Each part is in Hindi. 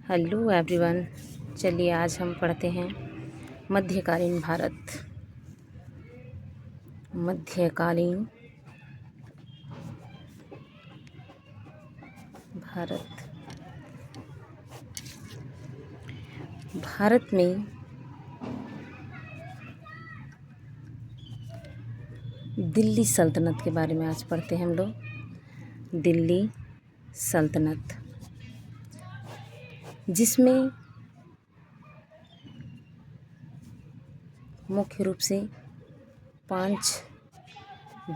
Hello everyone. चलिए आज हम पढ़ते हैं मध्यकालीन भारत। मध्यकालीन भारत। भारत में दिल्ली सल्तनत के बारे में आज पढ़ते हैं हम लोग। दिल्ली सल्तनत, जिसमें मुख्य रूप से 5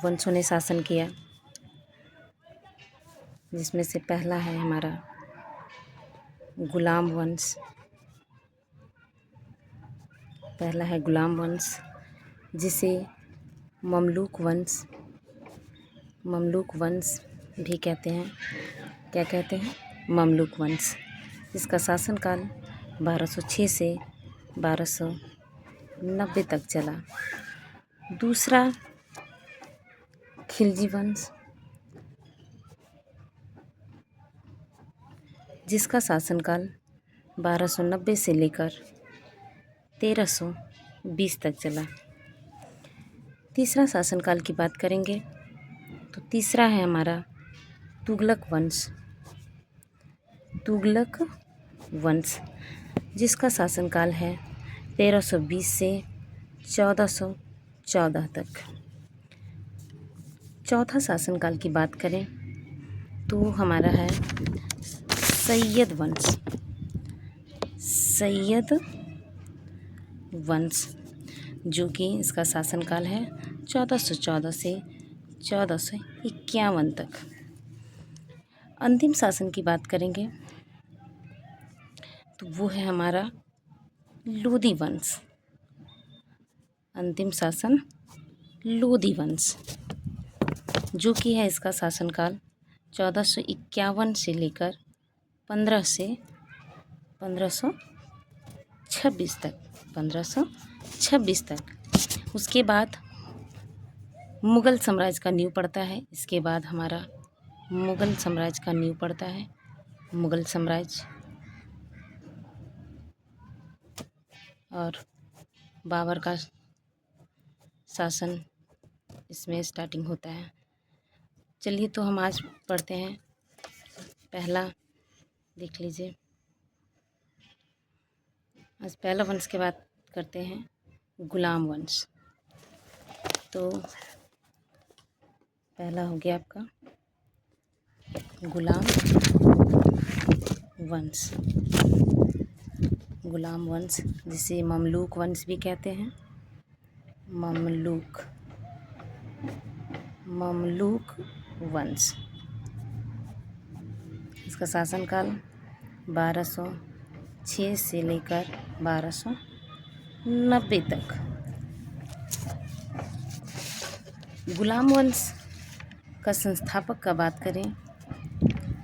वंशों ने शासन किया, जिसमें से पहला है हमारा गुलाम वंश। पहला है गुलाम वंश, जिसे ममलूक वंश भी कहते हैं। क्या कहते हैं? ममलूक वंश, जिसका शासनकाल 1206 से 1290 तक चला। दूसरा खिलजी वंश, जिसका शासनकाल 1290 से लेकर 1320 तक चला। तीसरा शासनकाल की बात करेंगे तो तीसरा है हमारा तुगलक वंश, जिसका शासनकाल है 1320 से 1414 तक। चौथा शासनकाल की बात करें तो हमारा है सैयद वंश, जो कि इसका शासनकाल है 1414 से 1451 तक। अंतिम शासन की बात करेंगे तो वो है हमारा लोदी वंश। अंतिम शासन लोदी वंश, जो कि है इसका शासनकाल 1451 से लेकर 1526 तक। उसके बाद मुग़ल साम्राज्य का नींव पड़ता है। इसके बाद हमारा मुग़ल साम्राज्य का नींव पड़ता है। मुग़ल साम्राज्य और बाबर का शासन इसमें स्टार्टिंग होता है। चलिए तो हम आज पढ़ते हैं। पहला देख लीजिए। आज पहला वंश की बात करते हैं, गुलाम वंश। तो पहला हो गया आपका गुलाम वंश, जिसे ममलूक वंश भी कहते हैं। ममलूक वंश, इसका शासनकाल 1206 से लेकर 1290 तक। गुलाम वंश का संस्थापक का बात करें,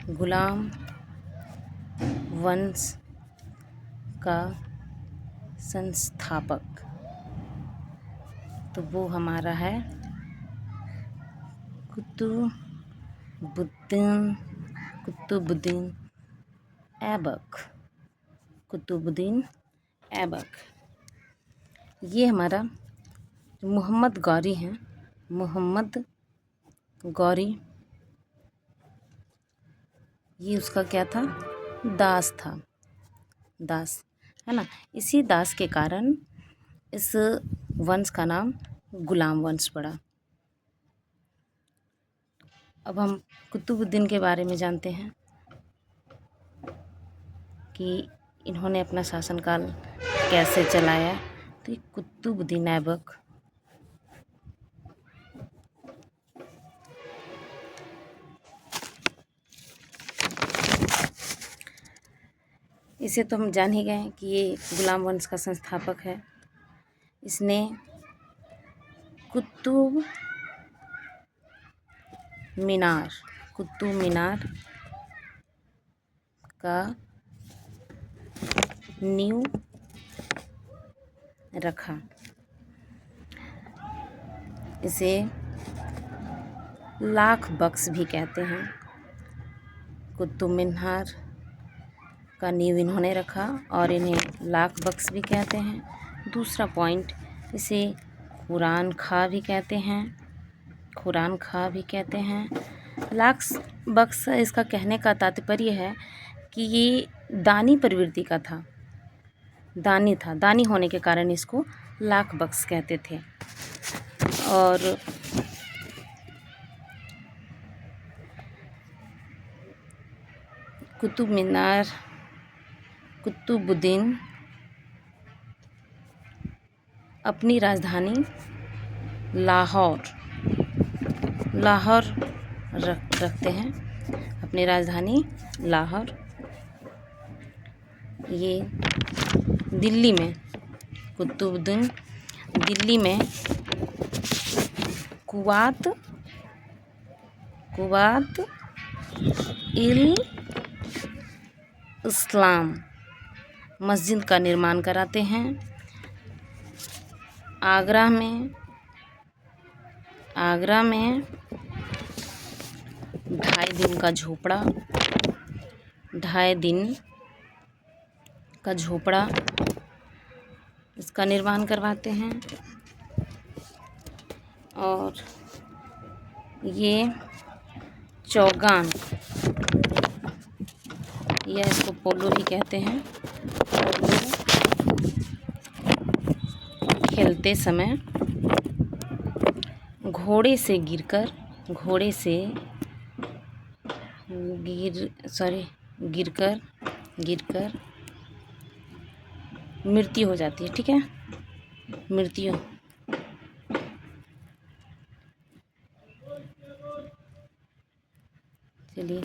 गुलाम वंश का संस्थापक तो वो हमारा है कुतुबुद्दीन ऐबक। ये हमारा मोहम्मद गौरी हैं। मोहम्मद गौरी, ये उसका क्या था? दास था। दास है ना। इसी दास के कारण इस वंश का नाम गुलाम वंश पड़ा। अब हम कुतुबुद्दीन के बारे में जानते हैं कि इन्होंने अपना शासनकाल कैसे चलाया। तो ये कुतुबुद्दीन ऐबक इसे तो हम जान ही गए हैं कि ये गुलाम वंश का संस्थापक है। इसने कुतुब मीनार का नींव रखा। इसे लाख बक्स भी कहते हैं। कुतुब मीनार का नींव इन्होंने रखा और इन्हें लाख बख्श भी कहते हैं। दूसरा पॉइंट, इसे कुरान खां भी कहते हैं, कुरान खां भी कहते हैं। लाख बख्श इसका कहने का तात्पर्य है कि ये दानी प्रवृत्ति का था, दानी था, दानी होने के कारण इसको लाख बख्श कहते थे। और कुतुब मीनार, कुतुबुद्दीन अपनी राजधानी लाहौर रखते हैं, अपनी राजधानी लाहौर। ये दिल्ली में, कुतुबुद्दीन दिल्ली में कुवात इल इस्लाम मस्जिद का निर्माण कराते हैं। आगरा में 2.5 दिन का झोपड़ा इसका निर्माण करवाते हैं। और ये चौगान, या इसको पोलो भी कहते हैं, खेलते समय घोड़े से गिरकर मृत्यु हो जाती है। ठीक है, मृत्यु। चलिए।